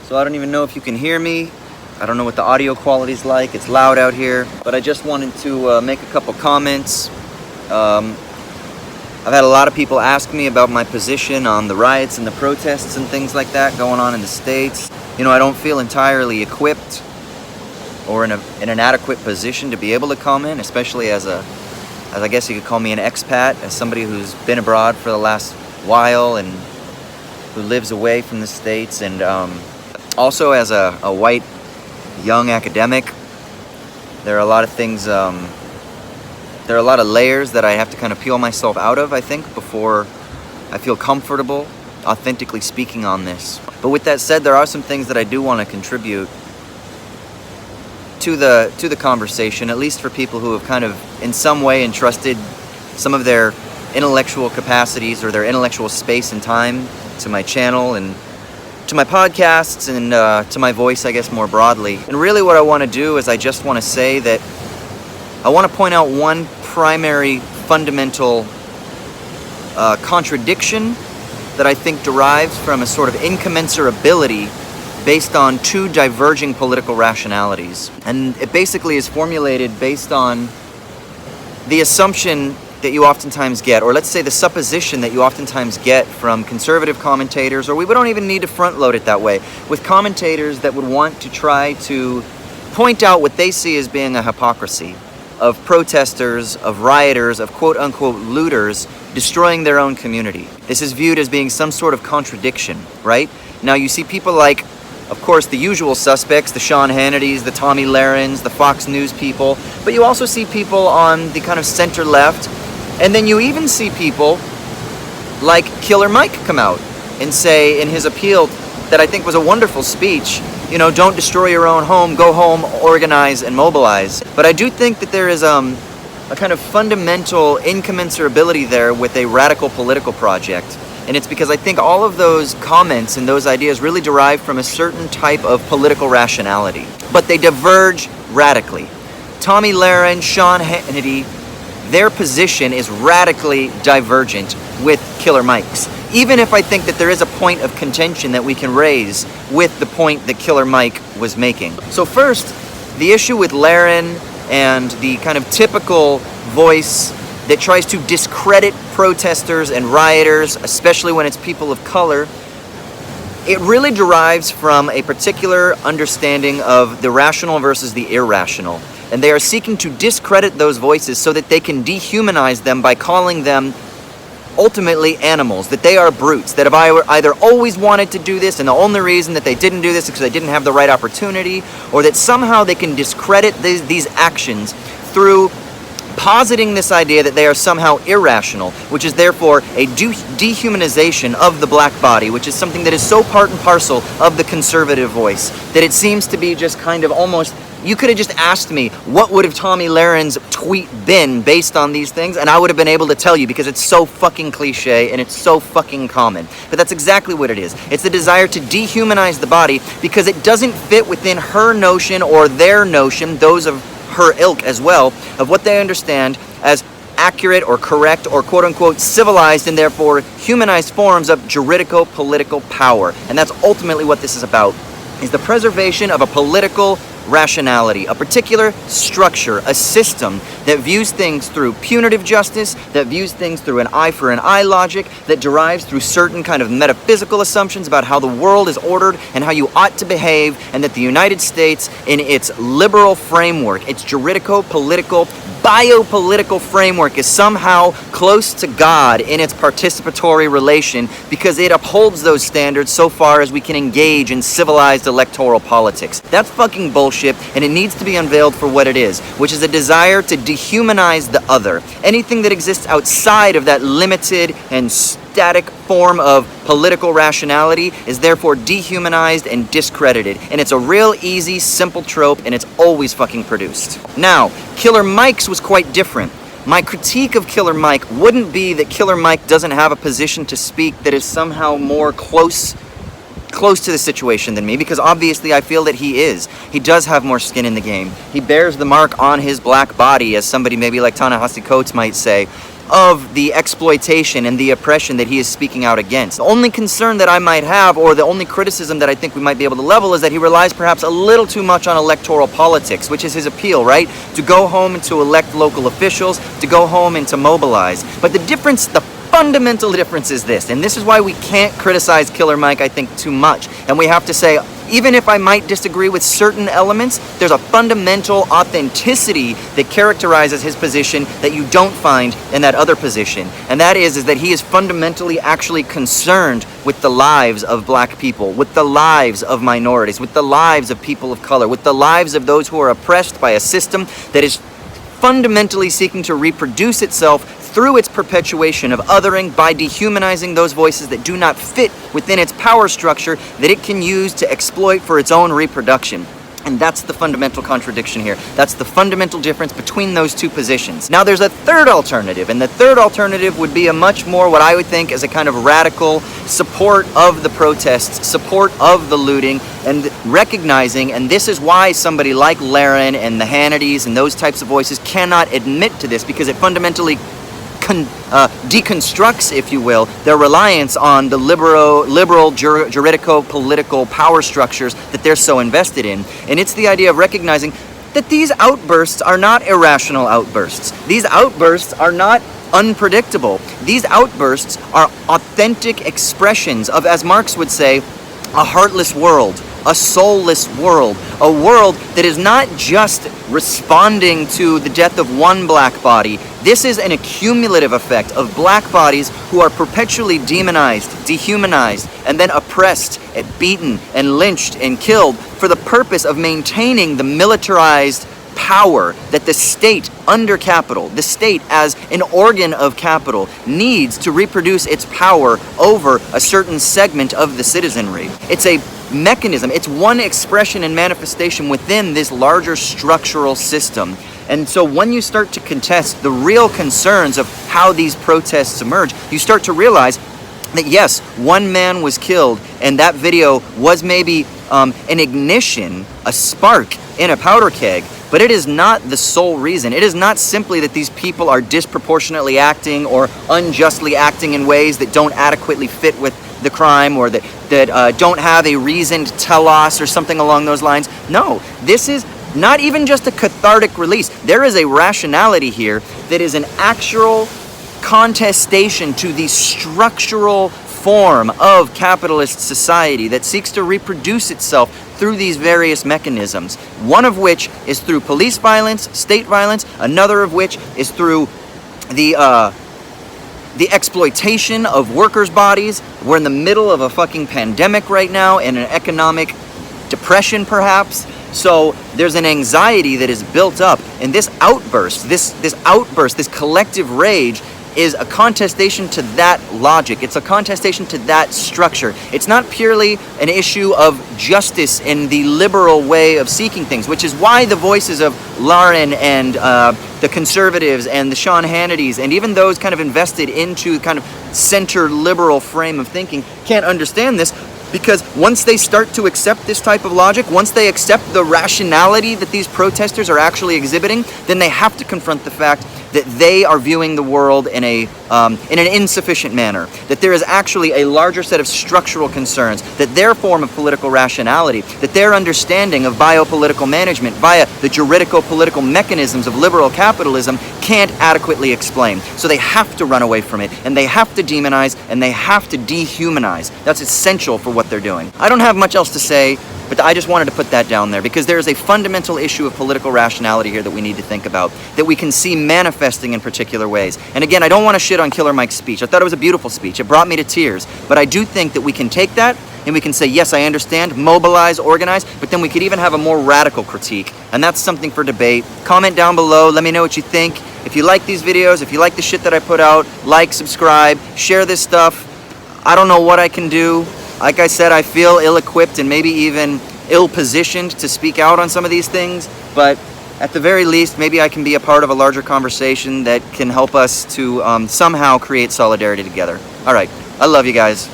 So I don't even know if you can hear me. I don't know what the audio quality's like. It's loud out here. But I just wanted to make a couple comments. I've had a lot of people ask me about my position on the riots and the protests and things like that going on in the States. You know, I don't feel entirely equipped or in an adequate position to be able to comment, especially as I guess you could call me an expat, as somebody who's been abroad for the last while and who lives away from the States, and also as a white young academic. There are a lot of things, there are a lot of layers that I have to kind of peel myself out of, I think, before I feel comfortable authentically speaking on this. But with that said, there are some things that I do want to contribute to the conversation, at least for people who have kind of in some way entrusted some of their intellectual capacities or their intellectual space and time to my channel and to my podcasts and to my voice, I guess, more broadly. And really what I want to do is I just want to say that I want to point out one primary fundamental contradiction that I think derives from a sort of incommensurability based on two diverging political rationalities. And it basically is formulated based on the assumption that you oftentimes get, or let's say the supposition that you oftentimes get from conservative commentators, or we don't even need to front load it that way, with commentators that would want to try to point out what they see as being a hypocrisy of protesters, of rioters, of quote-unquote looters destroying their own community. This is viewed as being some sort of contradiction, right? Now you see people like, of course, the usual suspects, the Sean Hannitys, the Tommy Lahrens, the Fox News people, but you also see people on the kind of center-left, and then you even see people like Killer Mike come out and say in his appeal that I think was a wonderful speech, you know, don't destroy your own home, go home, organize, and mobilize. But I do think that there is a kind of fundamental incommensurability there with a radical political project. And it's because I think all of those comments and those ideas really derive from a certain type of political rationality. But they diverge radically. Tommy Lahren, Sean Hannity, their position is radically divergent with Killer Mike's. Even if I think that there is a point of contention that we can raise with the point that Killer Mike was making. So first, the issue with Lahren and the kind of typical voice that tries to discredit protesters and rioters, especially when it's people of color, it really derives from a particular understanding of the rational versus the irrational. And they are seeking to discredit those voices so that they can dehumanize them by calling them ultimately animals, that they are brutes, that have either always wanted to do this and the only reason that they didn't do this is because they didn't have the right opportunity, or that somehow they can discredit these actions through positing this idea that they are somehow irrational, which is therefore a dehumanization of the black body, which is something that is so part and parcel of the conservative voice that it seems to be just kind of almost, you could have just asked me, what would have Tommy Lahren's tweet been based on these things? And I would have been able to tell you because it's so fucking cliche and it's so fucking common. But that's exactly what it is. It's the desire to dehumanize the body because it doesn't fit within her notion or their notion, those of her ilk as well, of what they understand as accurate or correct or quote-unquote civilized and therefore humanized forms of juridico-political power. And that's ultimately what this is about, is the preservation of a political rationality, a particular structure, a system that views things through punitive justice, that views things through an eye for an eye logic, that derives through certain kind of metaphysical assumptions about how the world is ordered and how you ought to behave, and that the United States, in its liberal framework, its juridico-political, biopolitical framework, is somehow close to God in its participatory relation because it upholds those standards so far as we can engage in civilized electoral politics. That's fucking bullshit, and it needs to be unveiled for what it is, which is a desire to dehumanize the other. Anything that exists outside of that limited and static form of political rationality is therefore dehumanized and discredited. And it's a real easy, simple trope, and it's always fucking produced. Now, Killer Mike's was quite different. My critique of Killer Mike wouldn't be that Killer Mike doesn't have a position to speak that is somehow more close to the situation than me, because obviously I feel that he is. He does have more skin in the game. He bears the mark on his black body, as somebody maybe like Ta-Nehisi Coates might say, of the exploitation and the oppression that he is speaking out against. The only concern that I might have, or the only criticism that I think we might be able to level, is that he relies perhaps a little too much on electoral politics, which is his appeal, right? To go home and to elect local officials, to go home and to mobilize. But the difference, the fundamental difference is this, and this is why we can't criticize Killer Mike, I think, too much. And we have to say, even if I might disagree with certain elements, there's a fundamental authenticity that characterizes his position that you don't find in that other position. And that is that he is fundamentally actually concerned with the lives of black people, with the lives of minorities, with the lives of people of color, with the lives of those who are oppressed by a system that is fundamentally seeking to reproduce itself through its perpetuation of othering by dehumanizing those voices that do not fit within its power structure that it can use to exploit for its own reproduction. And that's the fundamental contradiction here. That's the fundamental difference between those two positions. Now there's a third alternative, and the third alternative would be a much more what I would think is a kind of radical support of the protests, support of the looting, and recognizing, and this is why somebody like Laren and the Hannitys and those types of voices cannot admit to this, because it fundamentally deconstructs, if you will, their reliance on the liberal juridico-political power structures that they're so invested in. And it's the idea of recognizing that these outbursts are not irrational outbursts. These outbursts are not unpredictable. These outbursts are authentic expressions of, as Marx would say, a heartless world, a soulless world, a world that is not just responding to the death of one black body. This is an accumulative effect of black bodies who are perpetually demonized, dehumanized, and then oppressed, and beaten, and lynched, and killed for the purpose of maintaining the militarized power that the state under capital, the state as an organ of capital, needs to reproduce its power over a certain segment of the citizenry. It's a mechanism, it's one expression and manifestation within this larger structural system. And so when you start to contest the real concerns of how these protests emerge, you start to realize that yes, one man was killed, and that video was maybe an ignition, a spark in a powder keg, but it is not the sole reason. It is not simply that these people are disproportionately acting or unjustly acting in ways that don't adequately fit with the crime, or that don't have a reasoned telos or something along those lines. No, this is not even just a cathartic release. There is a rationality here that is an actual contestation to the structural form of capitalist society that seeks to reproduce itself through these various mechanisms. One of which is through police violence, state violence, another of which is through the exploitation of workers' bodies. We're in the middle of a fucking pandemic right now and an economic depression perhaps. So there's an anxiety that is built up, and this outburst, this collective rage is a contestation to that logic. It's a contestation to that structure. It's not purely an issue of justice in the liberal way of seeking things, which is why the voices of Laren and the conservatives and the Sean Hannitys and even those kind of invested into kind of center liberal frame of thinking can't understand this. Because once they start to accept this type of logic, once they accept the rationality that these protesters are actually exhibiting, then they have to confront the fact that they are viewing the world in an insufficient manner, that there is actually a larger set of structural concerns, that their form of political rationality, that their understanding of biopolitical management via the juridico-political mechanisms of liberal capitalism can't adequately explain. So they have to run away from it, and they have to demonize, and they have to dehumanize. That's essential for what they're doing. I don't have much else to say, but I just wanted to put that down there because there is a fundamental issue of political rationality here that we need to think about, that we can see manifesting in particular ways. And again, I don't want to shit on Killer Mike's speech. I thought it was a beautiful speech. It brought me to tears. But I do think that we can take that and we can say, yes, I understand, mobilize, organize, but then we could even have a more radical critique. And that's something for debate. Comment down below. Let me know what you think. If you like these videos, if you like the shit that I put out, like, subscribe, share this stuff. I don't know what I can do. Like I said, I feel ill-equipped and maybe even ill-positioned to speak out on some of these things, but at the very least, maybe I can be a part of a larger conversation that can help us to somehow create solidarity together. All right, I love you guys.